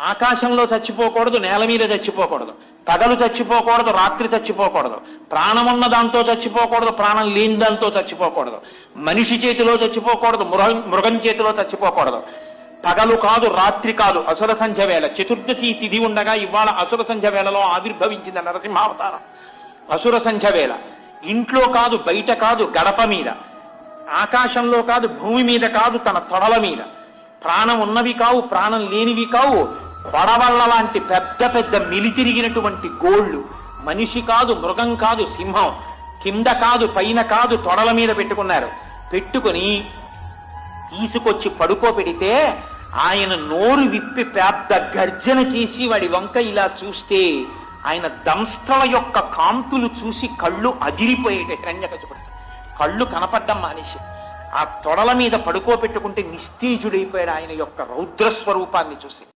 ఆకాశంలో చచ్చిపోకూడదు, నేల మీద చచ్చిపోకూడదు, పగలు చచ్చిపోకూడదు, రాత్రి చచ్చిపోకూడదు, ప్రాణమున్న దాంతో చచ్చిపోకూడదు, ప్రాణం లేని దాంతో చచ్చిపోకూడదు, మనిషి చేతిలో చచ్చిపోకూడదు, మృగం చేతిలో చచ్చిపోకూడదు. పగలు కాదు, రాత్రి కాదు, అసుర సంధ్య వేళ. చతుర్దశి తిథి ఉండగా ఇవాళ అసుర సంధ్య వేళలో ఆవిర్భవించింది నరసింహావతారం. అసుర సంధ్య వేళ ఇంట్లో కాదు, బయట కాదు, గడప మీద, ఆకాశంలో కాదు, భూమి మీద కాదు, తన తొడల మీద. ప్రాణం ఉన్నవి కావు, ప్రాణం లేనివి కావు, కొడవళ్ళ లాంటి పెద్ద పెద్ద మిలితిరిగినటువంటి గోళ్లు. మనిషి కాదు, మృగం కాదు, సింహం. కింద కాదు, పైన కాదు, తొడల మీద పెట్టుకున్నారు. పెట్టుకుని తీసుకొచ్చి పడుకోబెడితే ఆయన నోరు విప్పి పెద్ద గర్జన చేసి వాడి వంక ఇలా చూస్తే ఆయన దంస్ట్రల యొక్క కాంతులు చూసి కళ్ళు అదిరిపోయేట. హిరణ్యకశిపుడు కళ్ళు కనపడ్డం మానేసి ఆ తొడల మీద పడుకోబెట్టుకుంటే నిస్తేజుడైపోయాడు ఆయన యొక్క రౌద్రస్వరూపాన్ని చూసి.